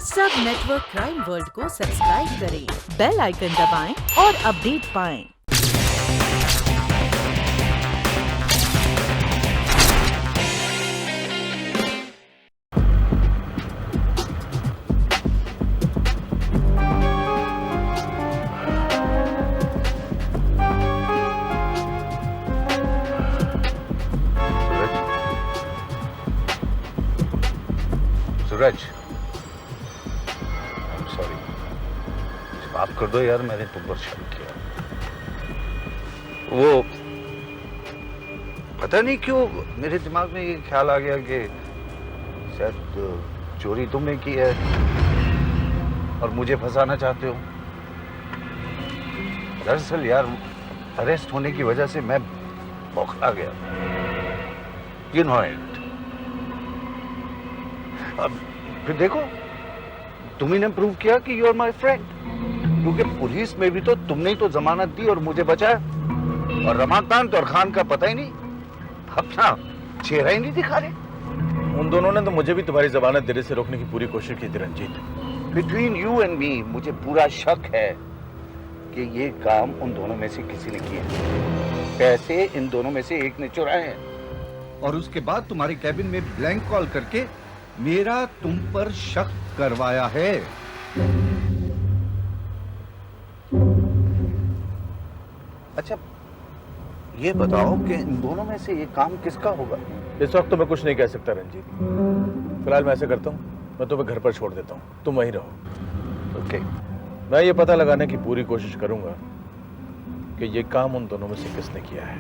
सब network crime world को subscribe करें, बेल आइकन दबाएं और अपडेट पाएं। सूरज, सॉरी, माफ कर दो यार, मैंने तुम पर शक किया। वो पता नहीं क्यों मेरे दिमाग में ये ख्याल आ गया कि शायद चोरी तुमने की है और मुझे फंसाना चाहते हो। दरअसल यार, अरेस्ट होने की वजह से मैं बौखला गया। You know it. अब फिर देखो, तुम्ही ने प्रूव किया कि यू आर माय फ्रेंड, क्योंकि पुलिस में भी तो तुमने ही तो जमानत दी और मुझे बचाया, और रमाकांत और खान का पता ही नहीं, अपना चेहरा ही नहीं दिखा रहे। उन दोनों ने तो मुझे भी तुम्हारी जमानत देने से रोकने की पूरी कोशिश की थी Ranjeet. Between you and me मुझे पूरा शक है कि ये काम उन दोनों में से किसी ने किया है। पैसे इन दोनों में से एक ने चुराए हैं, और उसके बाद तुम्हारी कैबिन में ब्लैंक कॉल करके मेरा तुम पर शक करवाया है। अच्छा ये बताओ कि इन दोनों में से ये काम किसका होगा? इस वक्त तो मैं कुछ नहीं कह सकता रंजीत। फिलहाल मैं ऐसे करता हूँ, मैं तुम्हें घर पर छोड़ देता हूँ, तुम वहीं रहो। ओके। मैं ये पता लगाने की पूरी कोशिश करूंगा कि ये काम उन दोनों में से किसने किया है,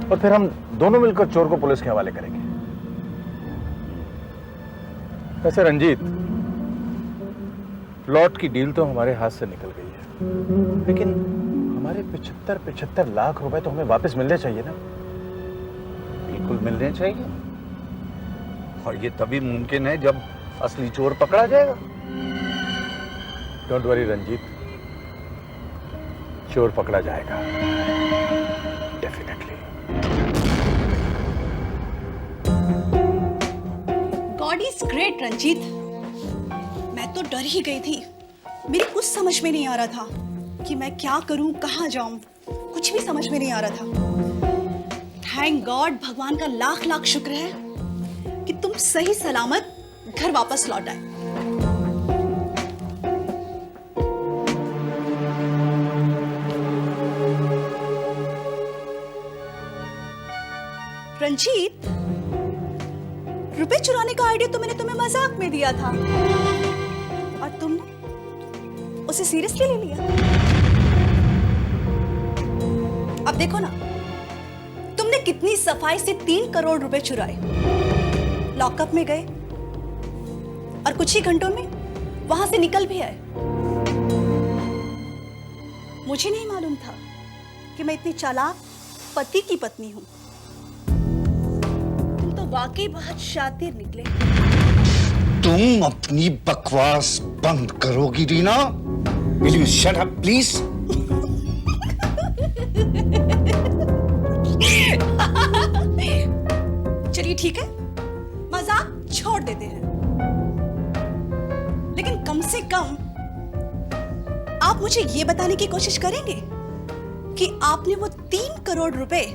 और फिर हम दोनों मिलकर चोर को पुलिस के हवाले करेंगे। वैसे रंजीत, प्लॉट की डील तो हमारे हाथ से निकल गई है, लेकिन हमारे 75 लाख रुपए तो हमें वापस मिलने चाहिए ना। बिल्कुल मिलने चाहिए, और ये तभी मुमकिन है जब असली चोर पकड़ा जाएगा। डोंट वरी रंजीत, चोर पकड़ा जाएगा definitely. God is great Ranjeet. मैं तो डर ही गई थी, मेरी कुछ समझ में नहीं आ रहा था कि मैं क्या करूं, कहां जाऊं, कुछ भी समझ में नहीं आ रहा था। थैंक गॉड, भगवान का लाख लाख शुक्र है कि तुम सही सलामत घर वापस लौट आए। रंजीत, रुपए चुराने का आइडिया तो मैंने तुम्हें मजाक में दिया था, और तुमने उसे सीरियसली ले लिया। अब देखो ना, तुमने कितनी सफाई से 3 करोड़ रुपए चुराए, लॉकअप में गए, और कुछ ही घंटों में वहां से निकल भी आए। मुझे नहीं मालूम था कि मैं इतनी चालाक पति की पत्नी हूं। तुम तो वाकई बहुत शातिर निकले। तुम अपनी बकवास बंद करोगी Reena? Will you shut up, please? चलिए ठीक है, मजाक छोड़ देते हैं, लेकिन कम से कम आप मुझे ये बताने की कोशिश करेंगे कि आपने वो 3 करोड़ रुपए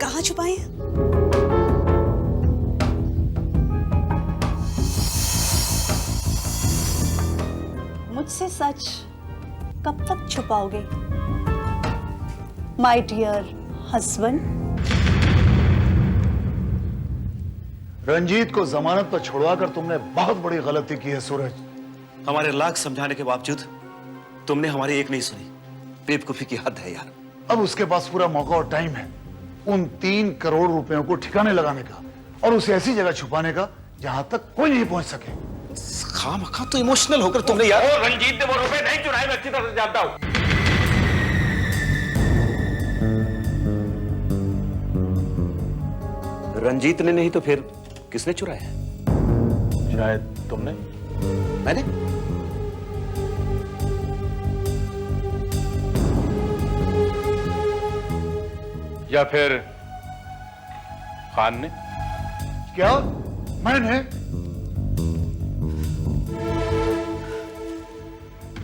कहां छुपाए हैं? मुझसे सच कब तक छुपाओगे, माय डियर हस्बैंड? रंजीत को जमानत पर छुड़वाकर तुमने बहुत बड़ी गलती की है सूरज। हमारे लाख समझाने के बावजूद तुमने हमारी एक नहीं सुनी। बेवकूफी की हद है यार। अब उसके पास पूरा मौका और टाइम है उन 3 करोड़ रुपयों को ठिकाने लगाने का, और उसे ऐसी जगह छुपाने का जहां तक कोई नहीं पहुंच सके। खामखा तो इमोशनल होकर तुमने यार। रंजीत ने वो रुपए नहीं चुराए, मैं अच्छी तरह से जानता हूं। रंजीत ने नहीं तो फिर किसने चुराया? शायद तुमने। मैंने? या फिर खान ने? क्या? मैंने?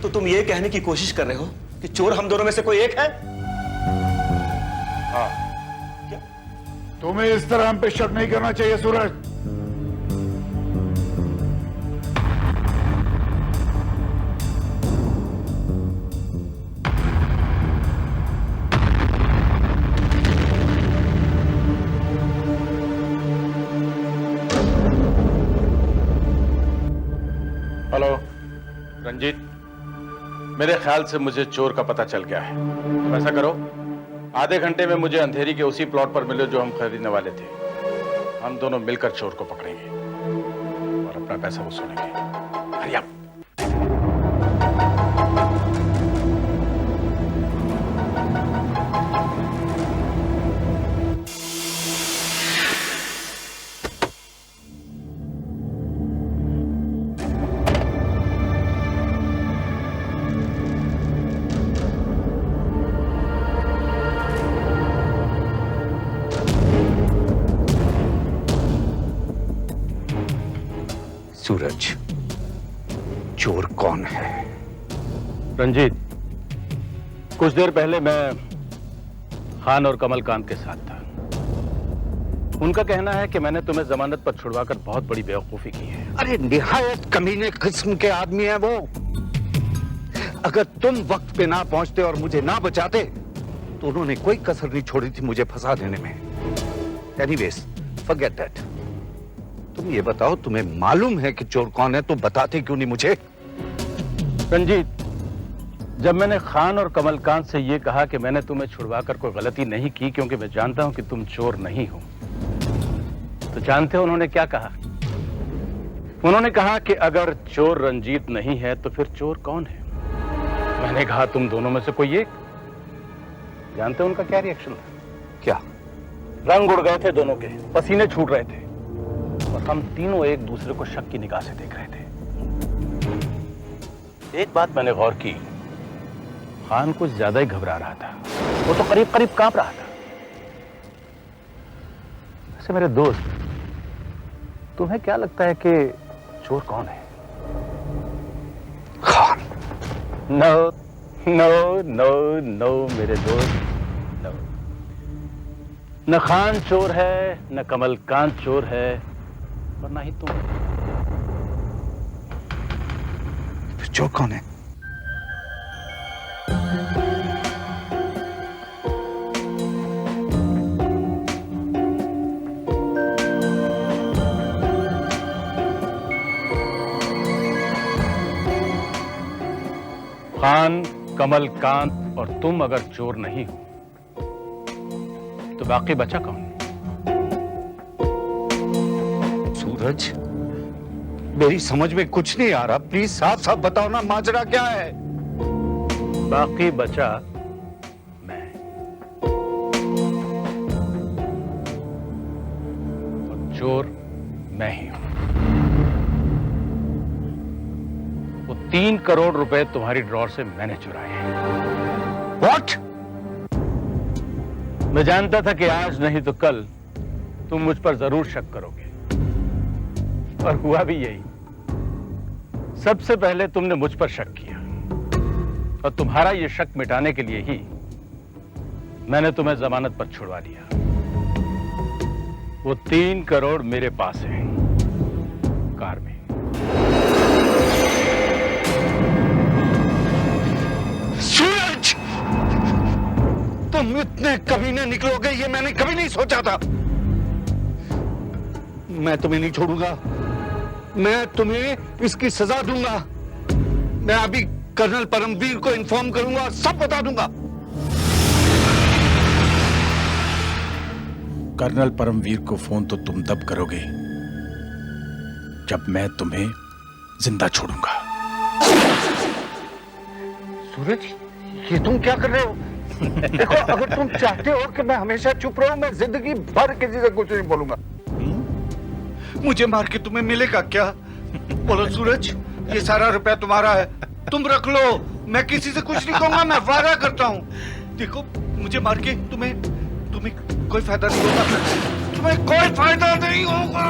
तो तुम ये कहने की कोशिश कर रहे हो कि चोर हम दोनों में से कोई एक है? हाँ। तुम्हें इस तरह हम पे शक नहीं करना चाहिए सूरज। हेलो रंजीत, मेरे ख्याल से मुझे चोर का पता चल गया है। तो ऐसा करो, आधे घंटे में मुझे अंधेरी के उसी प्लॉट पर मिलो जो हम खरीदने वाले थे। हम दोनों मिलकर चोर को पकड़ेंगे और अपना पैसा वसूलेंगे। Hurry up. सूरज, चोर कौन है? रंजीत, कुछ देर पहले मैं खान और कमलकांत के साथ था। उनका कहना है कि मैंने तुम्हें जमानत पर छुड़वाकर बहुत बड़ी बेवकूफी की है। अरे निहायत कमीने किस्म के आदमी है वो। अगर तुम वक्त पे ना पहुंचते और मुझे ना बचाते तो उन्होंने कोई कसर नहीं छोड़ी थी मुझे फंसा देने में। Anyways, forget that. तुम ये बताओ, तुम्हें मालूम है कि चोर कौन है तो बताते क्यों नहीं मुझे? रंजीत, जब मैंने खान और कमलकांत से यह कहा कि मैंने तुम्हें छुड़वाकर कोई गलती नहीं की क्योंकि मैं जानता हूं कि तुम चोर नहीं हो, तो जानते हो उन्होंने क्या कहा? उन्होंने कहा कि अगर चोर रंजीत नहीं है तो फिर चोर कौन है? मैंने कहा तुम दोनों में से कोई एक। जानते हो उनका क्या रिएक्शन था? क्या? रंग उड़ गए थे दोनों के, पसीने छूट रहे थे और हम तीनों एक दूसरे को शक की निगाह से देख रहे थे। एक बात मैंने गौर की, खान कुछ ज्यादा ही घबरा रहा था। वो तो करीब करीब कांप रहा था। वैसे मेरे दोस्त, तुम्हें क्या लगता है कि चोर कौन है? Khan. No no no no मेरे दोस्त, नो। न खान चोर है, न कमलकांत चोर है, और ना ही तुम। फिर चोर कौन है? खान, कमलकांत और तुम अगर चोर नहीं हो तो बाकी बचा कौन? सूरज, मेरी समझ में कुछ नहीं आ रहा। प्लीज साफ साफ बताओ ना, माजरा क्या है? बाकी बचा मैं। और चोर मैं ही हूं। वो 3 करोड़ रुपए तुम्हारी ड्रॉर से मैंने चुराए हैं। What? मैं जानता था कि आज नहीं तो कल तुम मुझ पर जरूर शक करोगे, और हुआ भी यही। सबसे पहले तुमने मुझ पर शक किया, और तुम्हारा यह शक मिटाने के लिए ही मैंने तुम्हें जमानत पर छुड़वा लिया। वो 3 करोड़ मेरे पास है, कार में। सूरज, तुम इतने कमीने निकलोगे ये मैंने कभी नहीं सोचा था। मैं तुम्हें नहीं छोड़ूंगा। मैं तुम्हें इसकी सजा दूंगा। मैं अभी कर्नल परमवीर को इन्फॉर्म करूंगा और सब बता दूंगा। कर्नल परमवीर को फोन तो तुम तब करोगे जब मैं तुम्हें जिंदा छोड़ूंगा। सूरज, ये तुम क्या कर रहे हो? देखो, अगर तुम चाहते हो कि मैं हमेशा चुप रहूं, मैं जिंदगी भर किसी से कुछ नहीं बोलूंगा। मुझे मार के तुम्हें मिलेगा क्या? बोलो सूरज, ये सारा रुपया तुम्हारा है, तुम रख लो। मैं किसी से कुछ नहीं कहूंगा, मैं वादा करता हूँ। देखो, मुझे मार के तुम्हें कोई फायदा नहीं होगा। तुम्हें कोई फायदा नहीं होगा।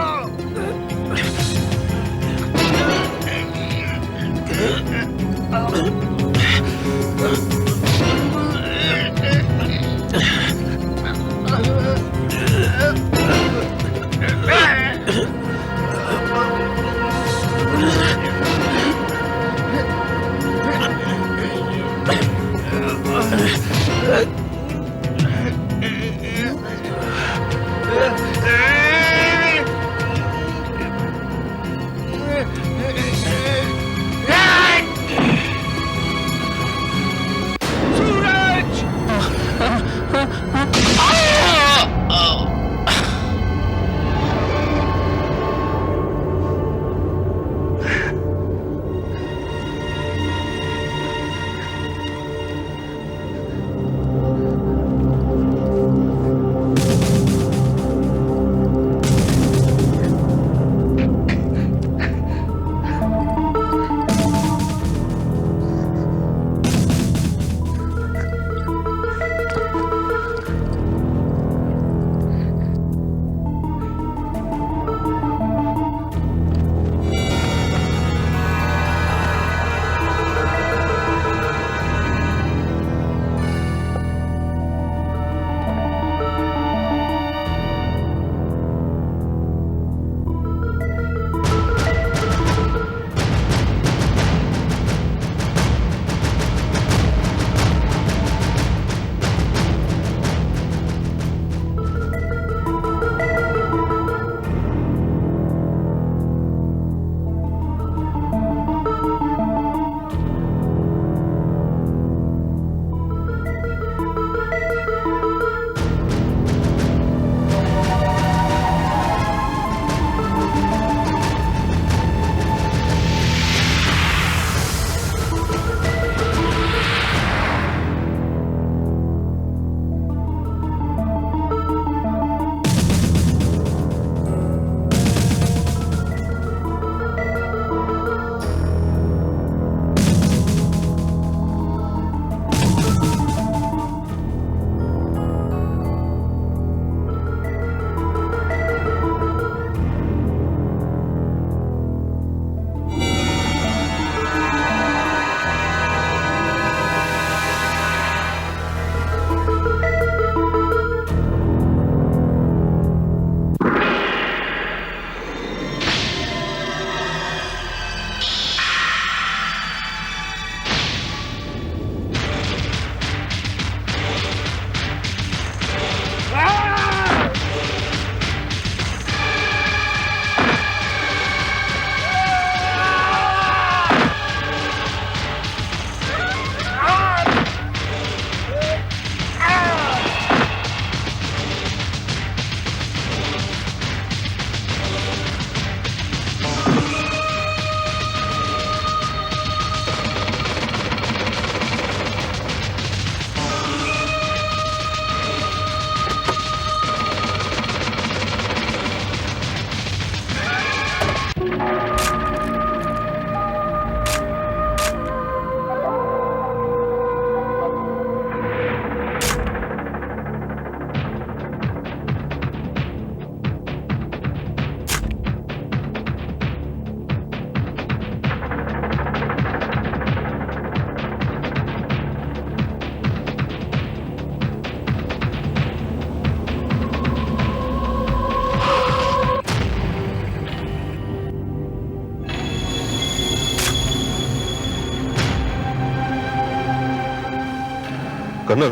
कर्नल,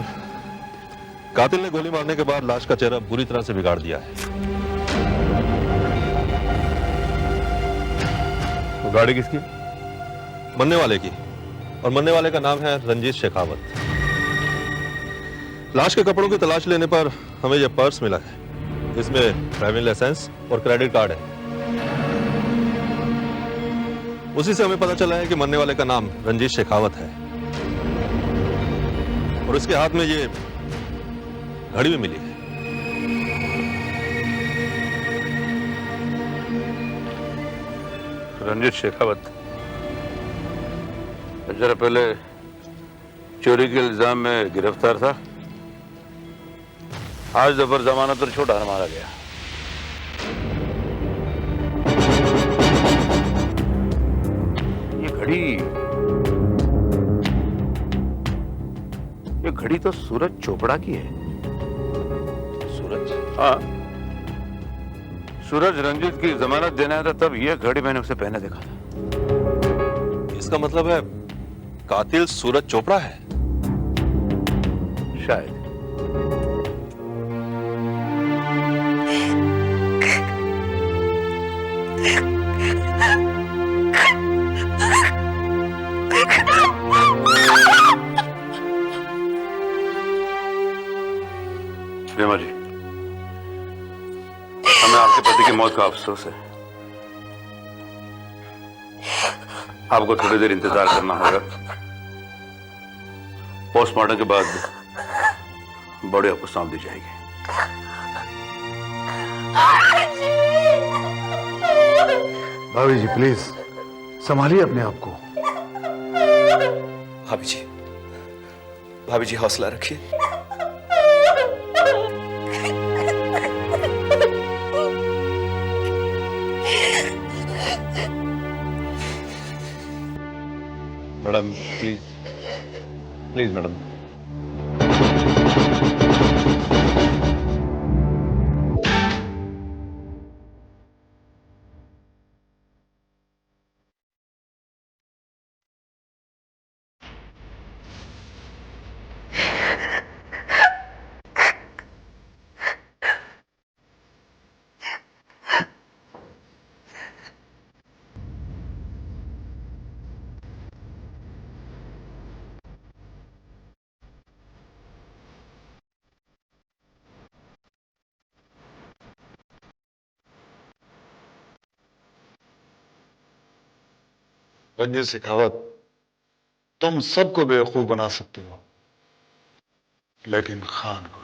कातिल ने गोली मारने के बाद लाश का चेहरा बुरी तरह से बिगाड़ दिया है। वो गाड़ी किसकी? मरने वाले की, और मरने वाले का नाम है रंजीत शेखावत। लाश के कपड़ों की तलाश लेने पर हमें यह पर्स मिला है। इसमें ड्राइविंग लाइसेंस और क्रेडिट कार्ड है। उसी से हमें पता चला है कि मरने वाले का नाम रंजीत शेखावत है, और इसके हाथ में ये घड़ी भी मिली है। रंजीत शेखावत जरा पहले चोरी के इल्जाम में गिरफ्तार था, आज जबर जमानत पर छुड़ा मारा गया। ये घड़ी तो सूरज चोपड़ा की है। सूरज? हाँ, सूरज रंजीत की जमानत देने आया था, तब यह घड़ी मैंने उसे पहने देखा था। इसका मतलब है कातिल सूरज चोपड़ा है? शायद। रेमा जी, हमें आपके पति की मौत का अफसोस है। आपको थोड़ी देर इंतजार करना होगा। पोस्टमार्टम के बाद बॉडी आपको सौंप दी जाएगी। भाभी जी प्लीज संभालिए अपने आप को। भाभी जी हौसला रखिए। Madam please, please madam. Ranjeet Shekhawat, तुम सबको बेवकूफ बना सकते हो, लेकिन खान को